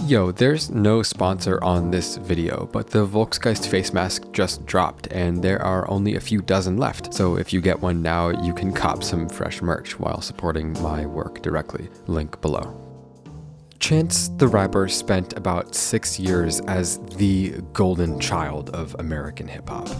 Yo, there's no sponsor on this video, but the Volksgeist face mask just dropped and there are only a few dozen left. So if you get one now, you can cop some fresh merch while supporting my work directly. Link below. Chance the Rapper spent about 6 years as the golden child of American hip-hop.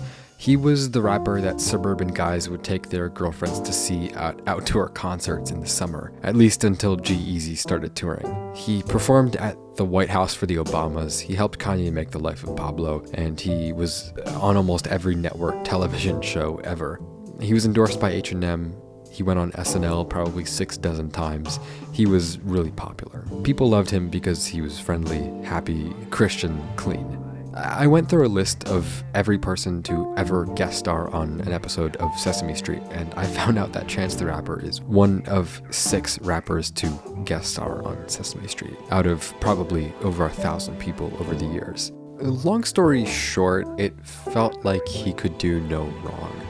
He was the rapper that suburban guys would take their girlfriends to see at outdoor concerts in the summer, at least until G-Eazy started touring. He performed at the White House for the Obamas, he helped Kanye make The Life of Pablo, and he was on almost every network television show ever. He was endorsed by H&M. He went on SNL probably 6 dozen times. He was really popular. People loved him because he was friendly, happy, Christian, clean. I went through a list of every person to ever guest star on an episode of Sesame Street, and I found out that Chance the Rapper is one of 6 rappers to guest star on Sesame Street, out of probably over 1,000 people over the years. Long story short, it felt like he could do no wrong.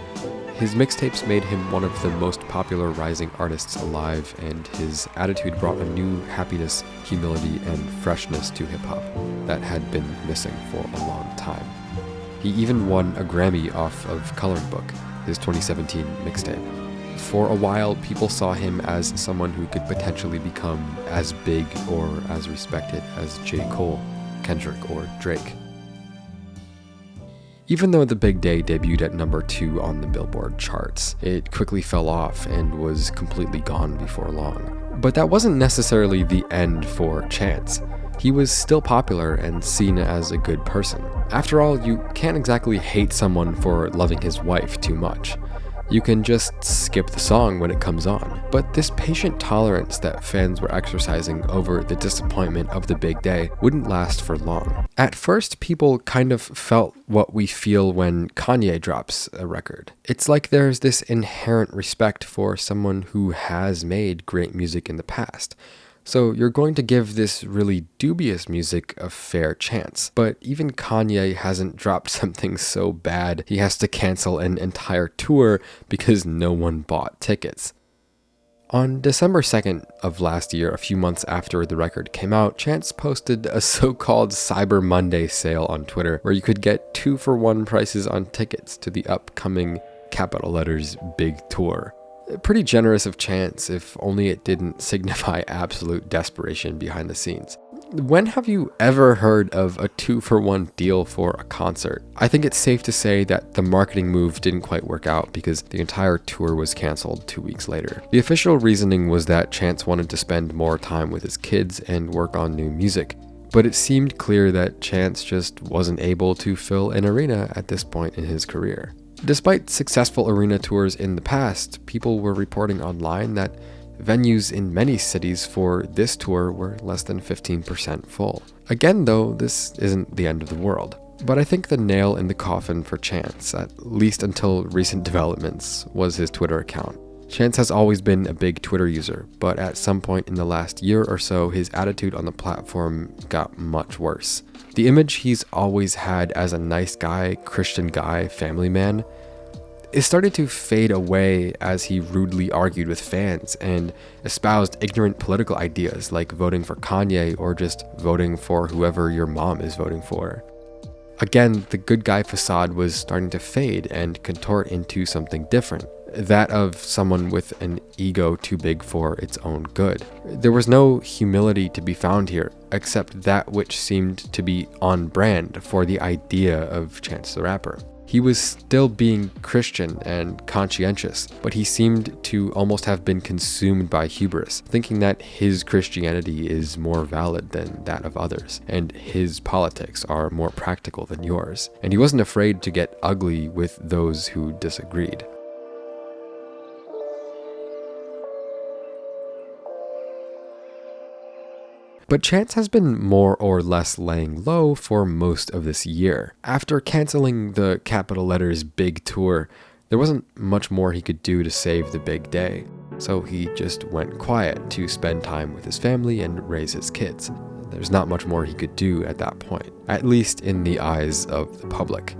His mixtapes made him one of the most popular rising artists alive, and his attitude brought a new happiness, humility, and freshness to hip-hop that had been missing for a long time. He even won a Grammy off of Coloring Book, his 2017 mixtape. For a while, people saw him as someone who could potentially become as big or as respected as J. Cole, Kendrick, or Drake. Even though The Big Day debuted at number 2 on the Billboard charts, it quickly fell off and was completely gone before long. But that wasn't necessarily the end for Chance. He was still popular and seen as a good person. After all, you can't exactly hate someone for loving his wife too much. You can just skip the song when it comes on. But this patient tolerance that fans were exercising over the disappointment of The Big Day wouldn't last for long. At first, people kind of felt what we feel when Kanye drops a record. It's like there's this inherent respect for someone who has made great music in the past. So you're going to give this really dubious music a fair chance. But even Kanye hasn't dropped something so bad he has to cancel an entire tour because no one bought tickets. On December 2nd of last year, a few months after the record came out, Chance posted a so-called Cyber Monday sale on Twitter where you could get 2-for-1 prices on tickets to the upcoming capital letters big tour. Pretty generous of Chance, if only it didn't signify absolute desperation behind the scenes. When have you ever heard of a 2-for-1 deal for a concert? I think it's safe to say that the marketing move didn't quite work out because the entire tour was canceled 2 weeks later. The official reasoning was that Chance wanted to spend more time with his kids and work on new music. But it seemed clear that Chance just wasn't able to fill an arena at this point in his career. Despite successful arena tours in the past, people were reporting online that venues in many cities for this tour were less than 15% full. Again though, this isn't the end of the world. But I think the nail in the coffin for Chance, at least until recent developments, was his Twitter account. Chance has always been a big Twitter user, but at some point in the last year or so, his attitude on the platform got much worse. The image he's always had as a nice guy, Christian guy, family man, it started to fade away as he rudely argued with fans and espoused ignorant political ideas like voting for Kanye or just voting for whoever your mom is voting for. Again, the good guy facade was starting to fade and contort into something different, that of someone with an ego too big for its own good. There was no humility to be found here, except that which seemed to be on brand for the idea of Chance the Rapper. He was still being Christian and conscientious, but he seemed to almost have been consumed by hubris, thinking that his Christianity is more valid than that of others, and his politics are more practical than yours. And he wasn't afraid to get ugly with those who disagreed. But Chance has been more or less laying low for most of this year. After canceling the capital letters big tour, there wasn't much more he could do to save the big day. So he just went quiet to spend time with his family and raise his kids. There's not much more he could do at that point, at least in the eyes of the public.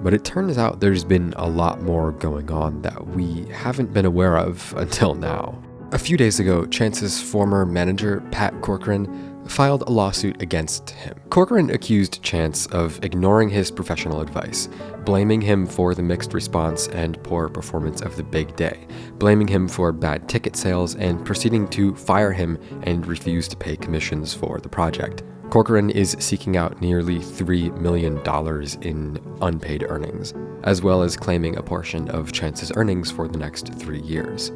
But it turns out there's been a lot more going on that we haven't been aware of until now. A few days ago, Chance's former manager, Pat Corcoran, filed a lawsuit against him. Corcoran accused Chance of ignoring his professional advice, blaming him for the mixed response and poor performance of The Big Day, blaming him for bad ticket sales, and proceeding to fire him and refuse to pay commissions for the project. Corcoran is seeking out nearly $3 million in unpaid earnings, as well as claiming a portion of Chance's earnings for the next 3 years.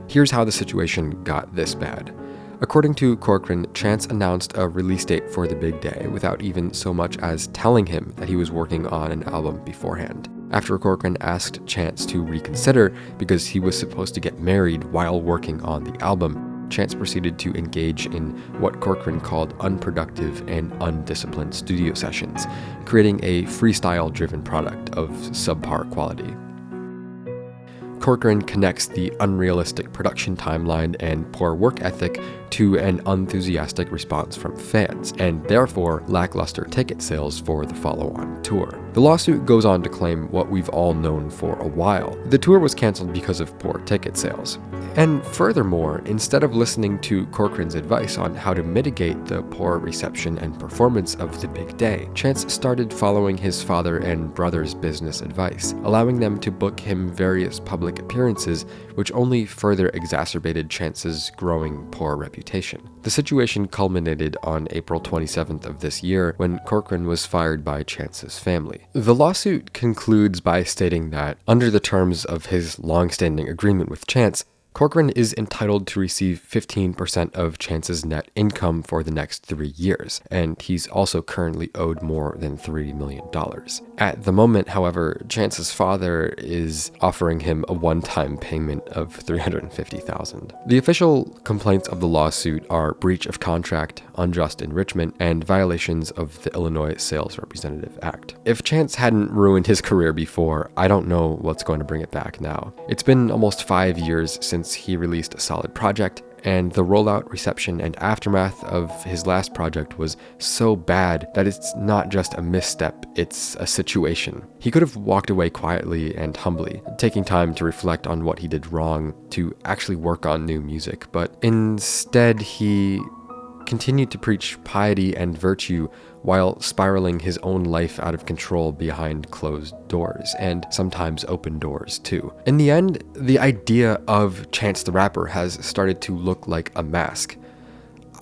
Here's how the situation got this bad. According to Corcoran, Chance announced a release date for The Big Day without even so much as telling him that he was working on an album beforehand. After Corcoran asked Chance to reconsider because he was supposed to get married while working on the album, Chance proceeded to engage in what Corcoran called unproductive and undisciplined studio sessions, creating a freestyle-driven product of subpar quality. Corcoran connects the unrealistic production timeline and poor work ethic to an unenthusiastic response from fans, and therefore lackluster ticket sales for the follow-on tour. The lawsuit goes on to claim what we've all known for a while. The tour was cancelled because of poor ticket sales. And furthermore, instead of listening to Corcoran's advice on how to mitigate the poor reception and performance of The Big Day, Chance started following his father and brother's business advice, allowing them to book him various public appearances, which only further exacerbated Chance's growing poor reputation. The situation culminated on April 27th of this year when Corcoran was fired by Chance's family. The lawsuit concludes by stating that, under the terms of his long-standing agreement with Chance, Corcoran is entitled to receive 15% of Chance's net income for the next 3 years, and he's also currently owed more than $3 million. At the moment, however, Chance's father is offering him a one-time payment of $350,000. The official complaints of the lawsuit are breach of contract, unjust enrichment, and violations of the Illinois Sales Representative Act. If Chance hadn't ruined his career before, I don't know what's going to bring it back now. It's been almost 5 years since he released a solid project, and the rollout, reception, and aftermath of his last project was so bad that it's not just a misstep, it's a situation. He could have walked away quietly and humbly, taking time to reflect on what he did wrong, to actually work on new music, but instead he continued to preach piety and virtue while spiraling his own life out of control behind closed doors, and sometimes open doors too. In the end, the idea of Chance the Rapper has started to look like a mask.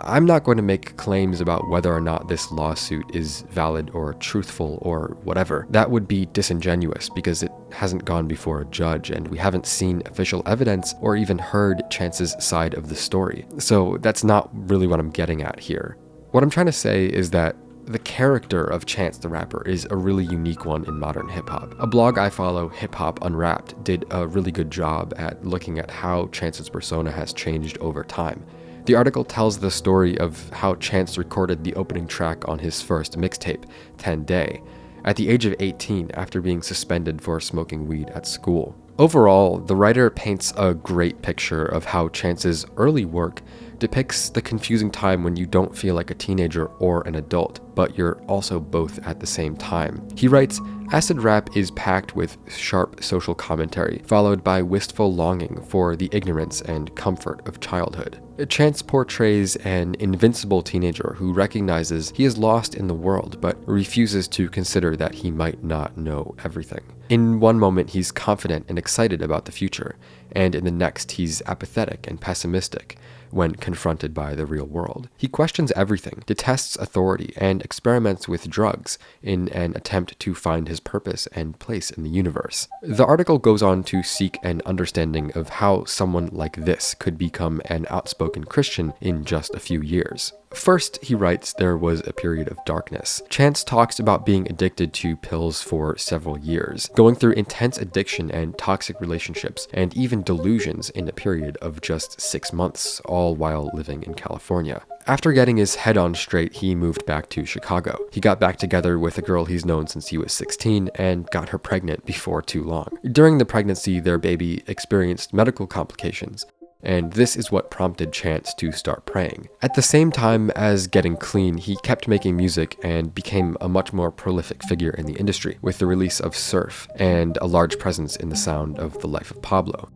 I'm not going to make claims about whether or not this lawsuit is valid or truthful or whatever. That would be disingenuous because it hasn't gone before a judge and we haven't seen official evidence or even heard Chance's side of the story. So that's not really what I'm getting at here. What I'm trying to say is that the character of Chance the Rapper is a really unique one in modern hip-hop. A blog I follow, Hip Hop Unwrapped, did a really good job at looking at how Chance's persona has changed over time. The article tells the story of how Chance recorded the opening track on his first mixtape, 10 Day, at the age of 18 after being suspended for smoking weed at school. Overall, the writer paints a great picture of how Chance's early work depicts the confusing time when you don't feel like a teenager or an adult, but you're also both at the same time. He writes, "Acid rap is packed with sharp social commentary, followed by wistful longing for the ignorance and comfort of childhood. Chance portrays an invincible teenager who recognizes he is lost in the world, but refuses to consider that he might not know everything. In one moment, he's confident and excited about the future, and in the next, he's apathetic and pessimistic when confronted by the real world. He questions everything, detests authority, and experiments with drugs in an attempt to find his purpose and place in the universe." The article goes on to seek an understanding of how someone like this could become an outspoken Christian in just a few years. First, he writes, there was a period of darkness. Chance talks about being addicted to pills for several years, going through intense addiction and toxic relationships, and even delusions in a period of just 6 months, all while living in California. After getting his head on straight, he moved back to Chicago. He got back together with a girl he's known since he was 16 and got her pregnant before too long. During the pregnancy, their baby experienced medical complications, and this is what prompted Chance to start praying. At the same time as getting clean, he kept making music and became a much more prolific figure in the industry, with the release of Surf and a large presence in the sound of The Life of Pablo.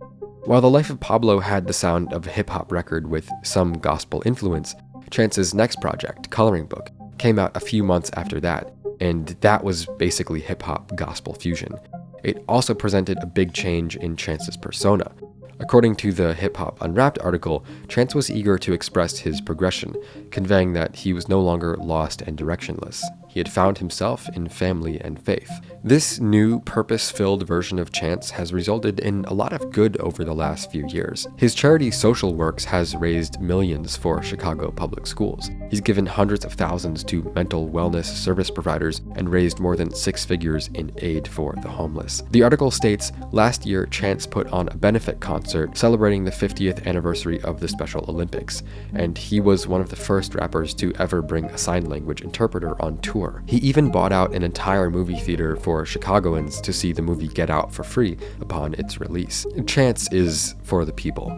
While The Life of Pablo had the sound of a hip-hop record with some gospel influence, Chance's next project, Coloring Book, came out a few months after that, and that was basically hip-hop gospel fusion. It also presented a big change in Chance's persona. According to the Hip Hop Unwrapped article, Chance was eager to express his progression, conveying that he was no longer lost and directionless. He had found himself in family and faith. This new, purpose-filled version of Chance has resulted in a lot of good over the last few years. His charity Social Works has raised millions for Chicago public schools. He's given hundreds of thousands to mental wellness service providers and raised more than 6 figures in aid for the homeless. The article states, last year, Chance put on a benefit concert celebrating the 50th anniversary of the Special Olympics, and he was one of the first rappers to ever bring a sign language interpreter on tour. He even bought out an entire movie theater for Chicagoans to see the movie Get Out for free upon its release. Chance is for the people.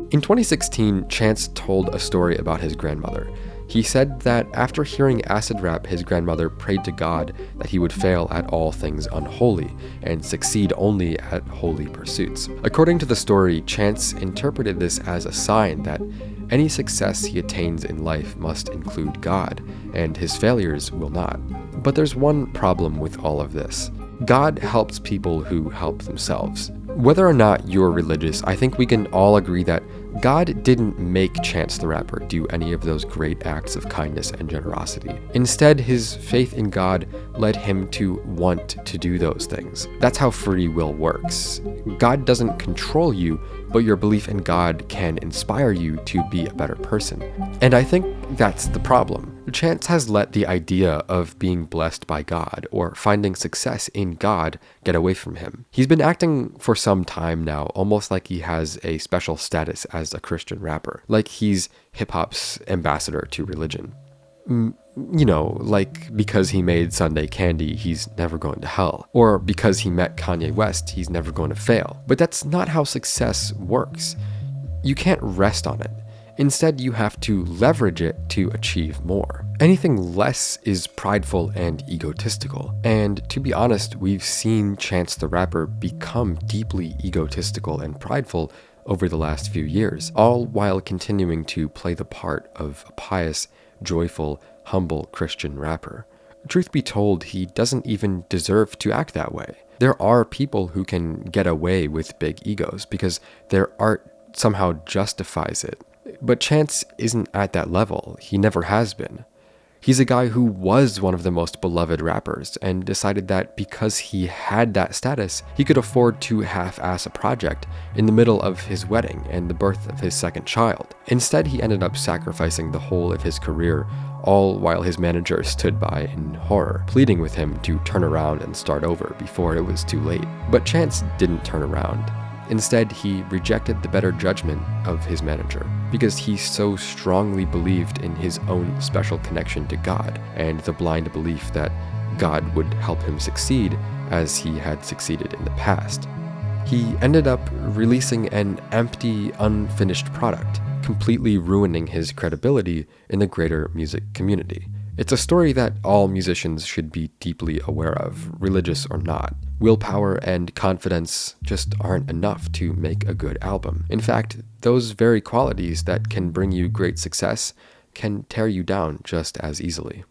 In 2016, Chance told a story about his grandmother. He said that after hearing acid rap, his grandmother prayed to God that he would fail at all things unholy and succeed only at holy pursuits. According to the story, Chance interpreted this as a sign that any success he attains in life must include God, and his failures will not. But there's one problem with all of this. God helps people who help themselves. Whether or not you're religious, I think we can all agree that God didn't make Chance the Rapper do any of those great acts of kindness and generosity. Instead, his faith in God led him to want to do those things. That's how free will works. God doesn't control you, but your belief in God can inspire you to be a better person. And I think that's the problem. Chance has let the idea of being blessed by God or finding success in God get away from him. He's been acting for some time now, almost like he has a special status as a Christian rapper, like he's hip-hop's ambassador to religion. You know, like because he made Sunday Candy, he's never going to hell. Or because he met Kanye West, he's never going to fail. But that's not how success works. You can't rest on it. Instead, you have to leverage it to achieve more. Anything less is prideful and egotistical. And to be honest, we've seen Chance the Rapper become deeply egotistical and prideful over the last few years, all while continuing to play the part of a pious, joyful, humble Christian rapper. Truth be told, he doesn't even deserve to act that way. There are people who can get away with big egos because their art somehow justifies it. But Chance isn't at that level. He never has been. He's a guy who was one of the most beloved rappers and decided that because he had that status, he could afford to half-ass a project in the middle of his wedding and the birth of his second child. Instead, he ended up sacrificing the whole of his career, all while his manager stood by in horror, pleading with him to turn around and start over before it was too late. But Chance didn't turn around. Instead, he rejected the better judgment of his manager because he so strongly believed in his own special connection to God and the blind belief that God would help him succeed as he had succeeded in the past. He ended up releasing an empty, unfinished product, completely ruining his credibility in the greater music community. It's a story that all musicians should be deeply aware of, religious or not. Willpower and confidence just aren't enough to make a good album. In fact, those very qualities that can bring you great success can tear you down just as easily.